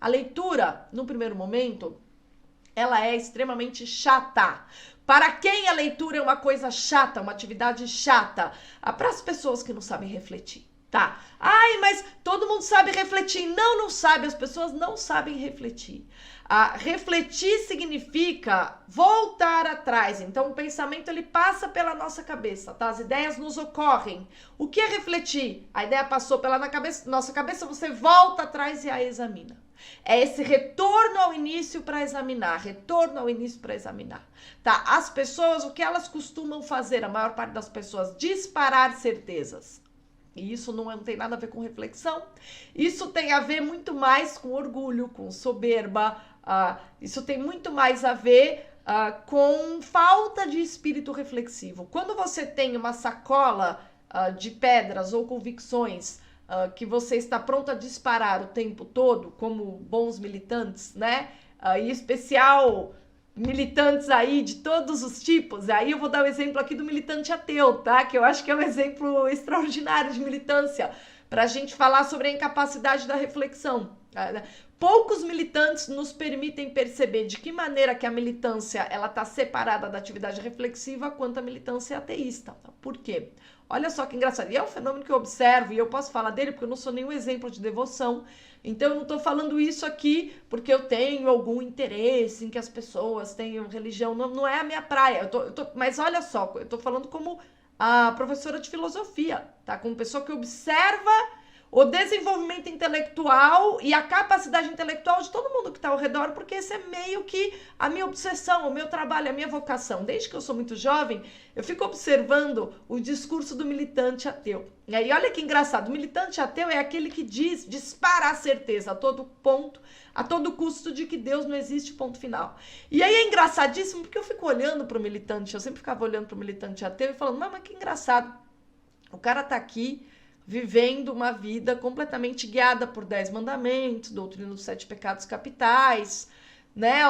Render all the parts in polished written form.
A leitura, no primeiro momento, ela é extremamente chata. Para quem a leitura é uma coisa chata, uma atividade chata? Para as pessoas que não sabem refletir, tá? Ai, mas todo mundo sabe refletir. Não, não sabe. As pessoas não sabem refletir. Refletir significa voltar atrás. Então, o pensamento, ele passa pela nossa cabeça, tá? As ideias nos ocorrem. O que é refletir? A ideia passou pela nossa cabeça, você volta atrás e a examina. É esse retorno ao início para examinar, tá? As pessoas, o que elas costumam fazer, a maior parte das pessoas, disparar certezas. E isso não tem nada a ver com reflexão, isso tem a ver muito mais com orgulho, com soberba, isso tem muito mais a ver com falta de espírito reflexivo. Quando você tem uma sacola de pedras ou convicções que você está pronto a disparar o tempo todo, como bons militantes, né? Em especial militantes aí de todos os tipos. Aí eu vou dar o exemplo aqui do militante ateu, tá? Que eu acho que é um exemplo extraordinário de militância, para a gente falar sobre a incapacidade da reflexão. Poucos militantes nos permitem perceber de que maneira que a militância ela está separada da atividade reflexiva quanto a militância ateísta. Por quê? Olha só que engraçado. E é um fenômeno que eu observo, e eu posso falar dele porque eu não sou nenhum exemplo de devoção. Então eu não estou falando isso aqui porque eu tenho algum interesse em que as pessoas tenham religião. Não, não é a minha praia. Mas olha só, eu estou falando como a professora de filosofia, tá? Como pessoa que observa o desenvolvimento intelectual e a capacidade intelectual de todo mundo que está ao redor, porque esse é meio que a minha obsessão, o meu trabalho, a minha vocação. Desde que eu sou muito jovem, eu fico observando o discurso do militante ateu. E aí, olha que engraçado, o militante ateu é aquele que dispara a certeza a todo ponto, a todo custo de que Deus não existe, ponto final. E aí é engraçadíssimo, porque eu fico olhando para o militante, eu sempre ficava olhando para o militante ateu e falando, mas que engraçado, o cara tá aqui, vivendo uma vida completamente guiada por 10 mandamentos, doutrina dos 7 pecados capitais, né?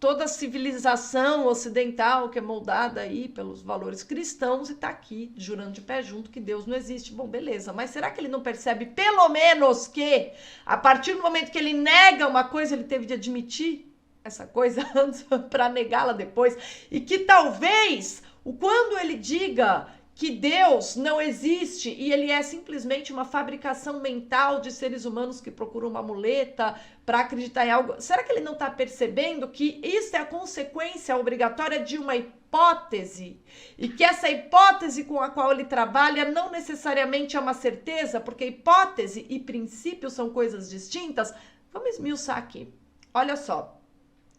Toda a civilização ocidental que é moldada aí pelos valores cristãos e tá aqui jurando de pé junto que Deus não existe. Bom, beleza, mas será que ele não percebe pelo menos que a partir do momento que ele nega uma coisa, ele teve de admitir essa coisa antes para negá-la depois? E que talvez, quando ele diga que Deus não existe e ele é simplesmente uma fabricação mental de seres humanos que procuram uma muleta para acreditar em algo. Será que ele não está percebendo que isso é a consequência obrigatória de uma hipótese? E que essa hipótese com a qual ele trabalha não necessariamente é uma certeza, porque hipótese e princípio são coisas distintas? Vamos esmiuçar aqui. Olha só.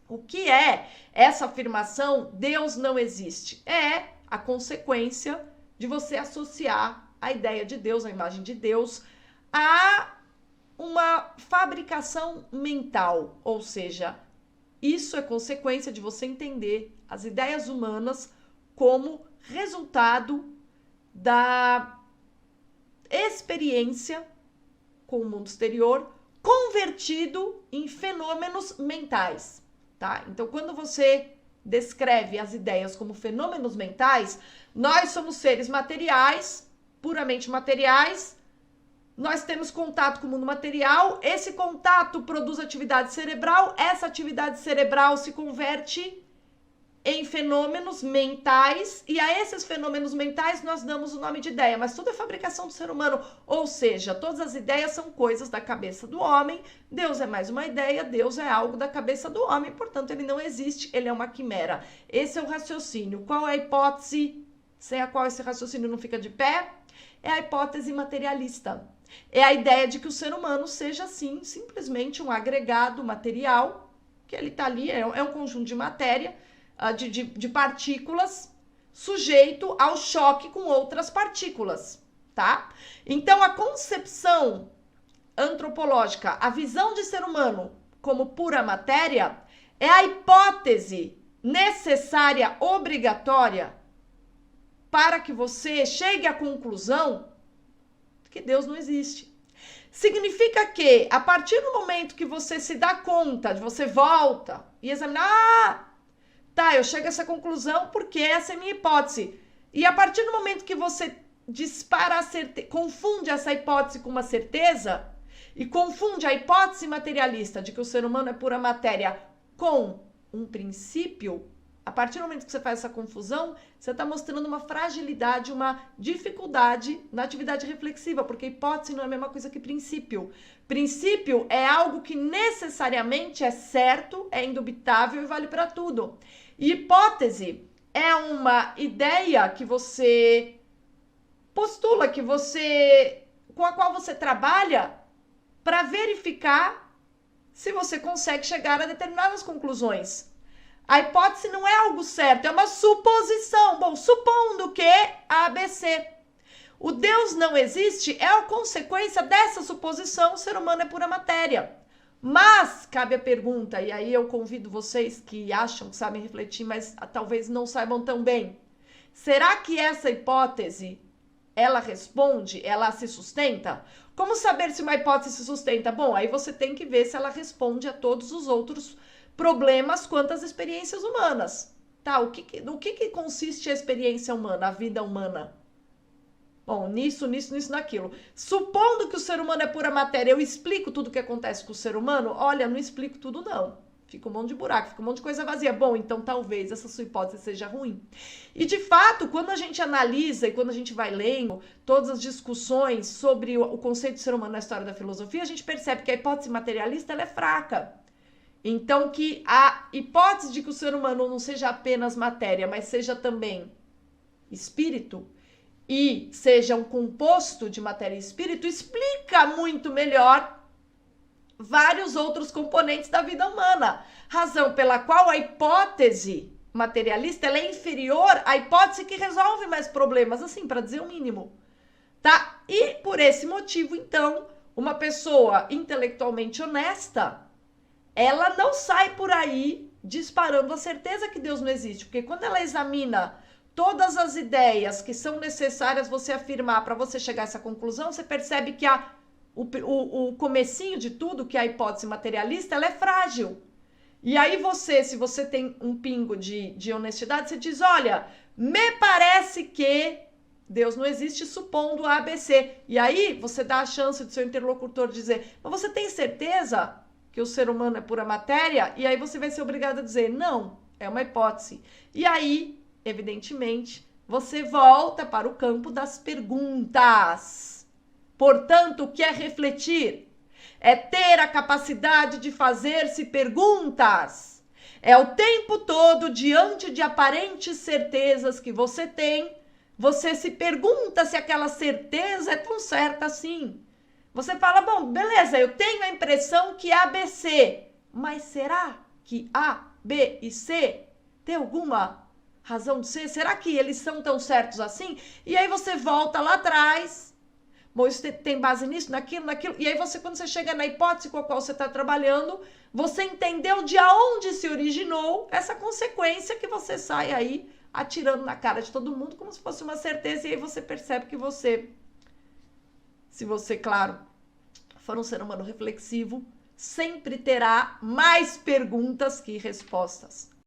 O que é essa afirmação, Deus não existe? É a consequência de você associar a ideia de Deus, a imagem de Deus, a uma fabricação mental. Ou seja, isso é consequência de você entender as ideias humanas como resultado da experiência com o mundo exterior convertido em fenômenos mentais, tá? Então, quando você descreve as ideias como fenômenos mentais, nós somos seres materiais, puramente materiais, nós temos contato com o mundo material, esse contato produz atividade cerebral, essa atividade cerebral se converte em fenômenos mentais, e a esses fenômenos mentais nós damos o nome de ideia, mas tudo é fabricação do ser humano, ou seja, todas as ideias são coisas da cabeça do homem, Deus é mais uma ideia, Deus é algo da cabeça do homem, portanto ele não existe, ele é uma quimera. Esse é o raciocínio. Qual é a hipótese sem a qual esse raciocínio não fica de pé? É a hipótese materialista. É a ideia de que o ser humano seja, assim, simplesmente um agregado material, que ele está ali, é um conjunto de matéria, de partículas, sujeito ao choque com outras partículas, tá? Então, a concepção antropológica, a visão de ser humano como pura matéria, é a hipótese necessária, obrigatória, para que você chegue à conclusão que Deus não existe. Significa que, a partir do momento que você se dá conta, de você volta e examina, tá, eu chego a essa conclusão porque essa é a minha hipótese. E a partir do momento que você dispara a certeza, confunde essa hipótese com uma certeza, e confunde a hipótese materialista de que o ser humano é pura matéria com um princípio, a partir do momento que você faz essa confusão, você está mostrando uma fragilidade, uma dificuldade na atividade reflexiva, porque hipótese não é a mesma coisa que princípio. Princípio é algo que necessariamente é certo, é indubitável e vale para tudo. E hipótese é uma ideia que você postula, com a qual você trabalha para verificar se você consegue chegar a determinadas conclusões. A hipótese não é algo certo, é uma suposição. Bom, supondo que ABC. O Deus não existe é a consequência dessa suposição, o ser humano é pura matéria. Mas, cabe a pergunta, e aí eu convido vocês que acham que sabem refletir, mas talvez não saibam tão bem. Será que essa hipótese, ela responde, ela se sustenta? Como saber se uma hipótese se sustenta? Bom, aí você tem que ver se ela responde a todos os outros problemas quanto às experiências humanas. Tá, no que consiste a experiência humana, a vida humana? Bom, nisso, naquilo. Supondo que o ser humano é pura matéria, eu explico tudo o que acontece com o ser humano? Olha, não explico tudo não. Fica um monte de buraco, fica um monte de coisa vazia. Bom, então talvez essa sua hipótese seja ruim. E de fato, quando a gente analisa e quando a gente vai lendo todas as discussões sobre o conceito de ser humano na história da filosofia, a gente percebe que a hipótese materialista ela é fraca. Então, que a hipótese de que o ser humano não seja apenas matéria, mas seja também espírito, e seja um composto de matéria e espírito, explica muito melhor vários outros componentes da vida humana. Razão pela qual a hipótese materialista ela é inferior à hipótese que resolve mais problemas, assim, para dizer o mínimo. Tá? E por esse motivo, então, uma pessoa intelectualmente honesta, ela não sai por aí disparando a certeza que Deus não existe, porque quando ela examina todas as ideias que são necessárias você afirmar para você chegar a essa conclusão, você percebe que o comecinho de tudo, que é a hipótese materialista, ela é frágil. E aí se você tem um pingo de honestidade, você diz, olha, me parece que Deus não existe supondo A, B, C. E aí você dá a chance do seu interlocutor dizer, mas você tem certeza que o ser humano é pura matéria? E aí você vai ser obrigado a dizer, não, é uma hipótese. E aí, evidentemente, você volta para o campo das perguntas. Portanto, o que é refletir? É ter a capacidade de fazer-se perguntas. É o tempo todo, diante de aparentes certezas que você tem, você se pergunta se aquela certeza é tão certa assim. Você fala, bom, beleza, eu tenho a impressão que A, B, C, mas será que A, B e C tem alguma razão de ser? Será que eles são tão certos assim? E aí você volta lá atrás, bom, isso tem base nisso, naquilo, e aí quando você chega na hipótese com a qual você está trabalhando, você entendeu de onde se originou essa consequência que você sai aí atirando na cara de todo mundo como se fosse uma certeza, e aí você percebe que se você, claro, for um ser humano reflexivo, sempre terá mais perguntas que respostas.